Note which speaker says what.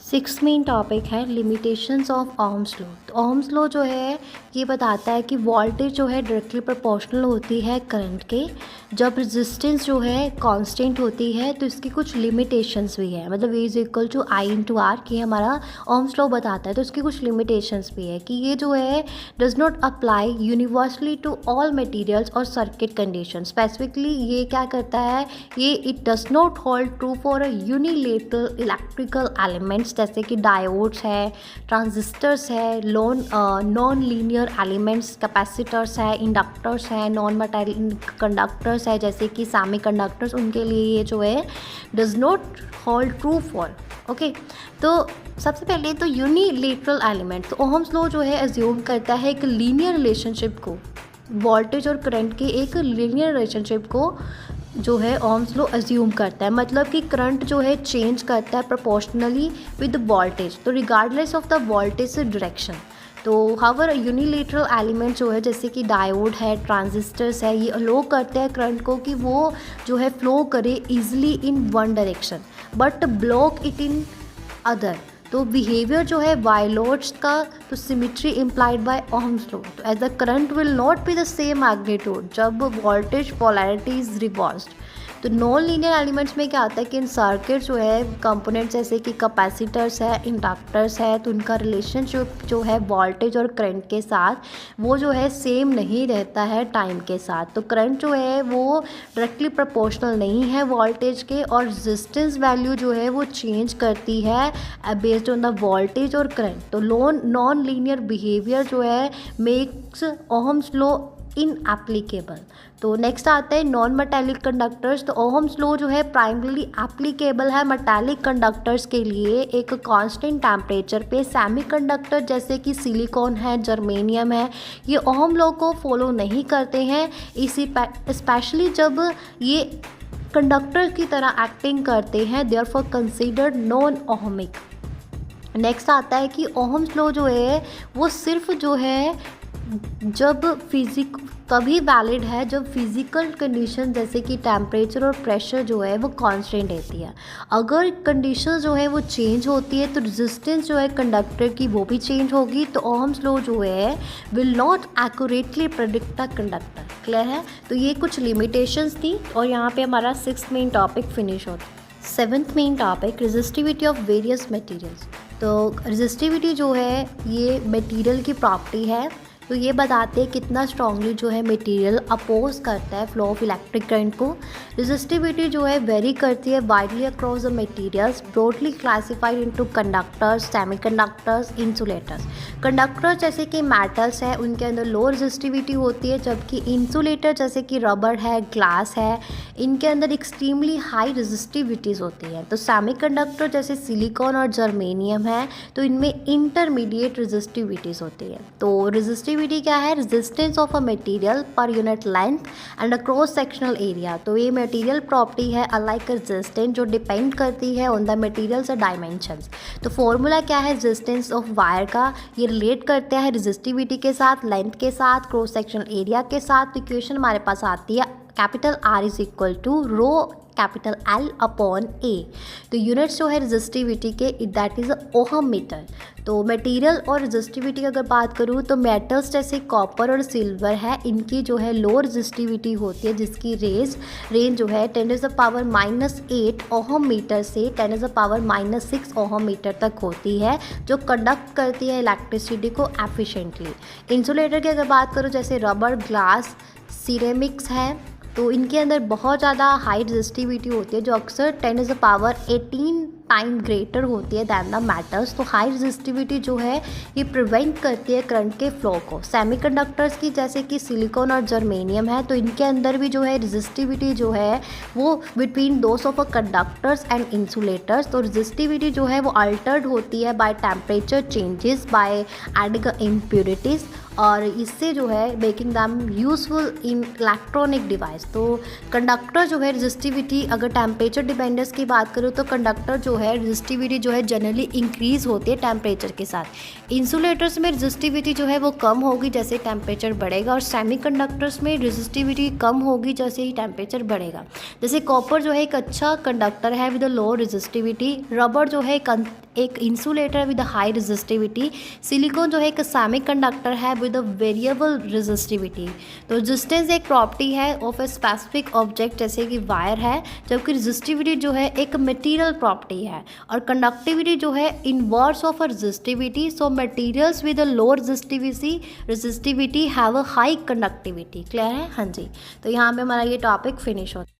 Speaker 1: Six main topic है limitations of Ohm's law. तो Ohm's law जो है ये बताता है कि वोल्टेज जो है डायरेक्टली प्रोपोर्शनल होती है करंट के। जब रेजिस्टेंस जो है कांस्टेंट होती है तो इसकी कुछ लिमिटेशंस भी है, मतलब V is equal to I into R, कि हमारा ओह्म्स लॉ बताता है। तो इसकी कुछ लिमिटेशंस भी है कि ये जो है does not apply universally to all materials और सर्किट कंडीशन। स्पेसिफिकली ये क्या करता है, ये it does not hold true for a unilateral electrical elements जैसे कि डायोड्स है, ट्रांजिस्टर्स है, नॉन लीनियर एलिमेंट्स, कैपेसिटर्स है, इंडक्टर्स है, नॉन मेटालिक कंडक्टर्स है जैसे कि सेमीकंडक्टर्स, उनके लिए ये जो है does not hold true for. Okay, तो सबसे पहले तो यूनिलेटरल एलिमेंट, तो ओह्म्स लॉ जो है एज्यूम करता है एक लीनियर रिलेशनशिप को, वोल्टेज और करंट के एक लीनियर रिलेशनशिप को जो है ओह्म्स लॉ एज्यूम करता है। मतलब कि करंट जो है चेंज करता है प्रोपोर्शनली विद वोल्टेज, तो regardless of the voltage direction. तो हावर यूनिलेटरल एलिमेंट जो है जैसे कि डायोड है, ट्रांजिस्टर्स है, ये अलो करते हैं करंट को कि वो जो है फ्लो करे easily in one direction but block it in other. तो बिहेवियर जो है वायलोट्स का, तो symmetry implied by Ohm's law. तो as the current will not be the same magnitude जब वोल्टेज पोलैरिटी इज रिवर्स्ड। तो नॉन लीनियर एलिमेंट्स में क्या आता है कि इन सर्किट जो है कंपोनेंट्स जैसे कि कैपेसिटर्स है, इंडक्टर्स है, तो उनका रिलेशनशिप जो है वोल्टेज और करंट के साथ वो जो है सेम नहीं रहता है टाइम के साथ। तो करंट जो है वो डायरेक्टली प्रोपोर्शनल नहीं है वोल्टेज के, और रेजिस्टेंस वैल्यू जो है वो चेंज करती है बेस्ड ऑन द वोल्टेज और करंट। तो नॉन लीनियर बिहेवियर जो है मेक्स ओह्म्स लॉ इनएप्लीकेबल। तो नेक्स्ट आता है नॉन मेटालिक कंडक्टर्स। तो ओह्म्स लॉ जो है प्राइमरीली एप्लीकेबल है मेटालिक कंडक्टर्स के लिए एक कांस्टेंट टेम्परेचर पे। सेमीकंडक्टर जैसे कि सिलिकॉन है, जर्मेनियम है, ये ओह्म लॉ को फॉलो नहीं करते हैं, इसी स्पेशली जब ये कंडक्टर की तरह एक्टिंग करते हैं, therefore considered non ohmic. Next आता है कि ओह्म्स लॉ जो है वो सिर्फ जो है जब तभी वैलिड है जब फिजिकल कंडीशन जैसे कि टेम्परेचर और प्रेशर जो है वो कांस्टेंट रहती है। अगर कंडीशन जो है वो चेंज होती है तो रेजिस्टेंस जो है कंडक्टर की वो भी चेंज होगी। तो ओह्म्स लॉ जो है will not accurately predict the conductor. Clear है? तो ये कुछ लिमिटेशंस थी और यहाँ पे हमारा सिक्स्थ मेन टॉपिक फिनिश होता है। Seventh main topic resistivity of various materials. तो रेजिस्टिविटी जो है ये मटेरियल की प्रॉपर्टी है। तो ये बताते हैं कितना स्ट्रांगली जो है मटेरियल अपोज करता है फ्लो ऑफ इलेक्ट्रिक करंट को। रेजिस्टिविटी जो है वेरी करती है widely across the materials, broadly classified into conductors, semiconductors, insulators. Conductors जैसे कि मेटल्स है उनके अंदर लो रेजिस्टिविटी होती है, जबकि इंसुलेटर जैसे कि रबर है, ग्लास है, इनके अंदर एक्सट्रीमली हाई रेजिस्टिविटीज़ होती है। तो सेमीकंडक्टर जैसे सिलिकॉन और जर्मेनियम है तो इनमें इंटरमीडिएट रेजिस्टिविटीज़ होती है। तो रेजिस्टिविटी क्या है? Resistance of a material per unit length and a cross sectional area. तो ये मटेरियल प्रॉपर्टी है अलाइक रेजिस्टेंस जो डिपेंड करती है ऑन द मटेरियल्स और डायमेंशंस। तो फॉर्मूला क्या है रेजिस्टेंस ऑफ वायर का? ये रिलेट करते हैं रेजिस्टिविटी के साथ, लेंथ के साथ, क्रॉस सेक्शनल एरिया के साथ। इक्वेशन हमारे पास आती है capital R is equal to rho capital L upon A। तो यूनिट्स जो है रेजिस्टिविटी के दैट इज़ ओहम मीटर। तो मटेरियल और रेजिस्टिविटी अगर बात करूँ तो मेटल्स जैसे कॉपर और सिल्वर है इनकी जो है लो रेजिस्टिविटी होती है, जिसकी रेंज जो है 10⁻⁻8 ओहम मीटर से 10⁻⁻6 ओहम मीटर तक होती है, जो कंडक्ट करती है इलेक्ट्रिसिटी को एफिशिएंटली। इंसुलेटर की अगर बात करूँ जैसे रबर, ग्लास, सिरेमिक्स है, तो इनके अंदर बहुत ज़्यादा हाई रेजिस्टिविटी होती है जो अक्सर 10⁻18 टाइम ग्रेटर होती है दैन द मेटल्स। तो हाई रेजिस्टिविटी जो है ये प्रिवेंट करती है करंट के फ्लो को। सेमीकंडक्टर्स की जैसे कि सिलिकॉन और जर्मेनियम है तो इनके अंदर भी जो है रेजिस्टिविटी जो है वो between those of a conductors and insulators. तो रेजिस्टिविटी जो है वो अल्टर्ड होती है by temperature changes, by adding impurities, और इससे जो है making them useful in electronic device. तो कंडक्टर जो है रेजिस्टिविटी अगर टेम्परेचर डिपेंडेंस की बात करूँ तो कंडक्टर जो है रेजिस्टिविटी जो है जनरली इंक्रीज़ होती है टेम्परेचर के साथ। इंसुलेटर्स में रेजिस्टिविटी जो है वो कम होगी जैसे टेम्परेचर बढ़ेगा, और सेमीकंडक्टर्स में रेजिस्टिविटी कम होगी जैसे ही टेम्परेचर बढ़ेगा। जैसे कॉपर जो है एक अच्छा कंडक्टर है विद लो रेजिस्टिविटी, रबर जो है एक एक insulator with high resistivity. Silicon जो है एक सेमीकंडक्टर है विद अ वेरिएबल रेजिस्टिविटी। तो रेजिस्टेंस एक प्रॉपर्टी है ऑफ ए स्पेसिफिक ऑब्जेक्ट, जैसे कि वायर है, जबकि रेजिस्टिविटी जो है एक मटेरियल प्रॉपर्टी है। और कंडक्टिविटी जो है inverse of a resistivity. So materials with a low resistivity have a high conductivity. Clear है? हाँ जी। तो यहाँ पे हमारा ये टॉपिक फिनिश होता है।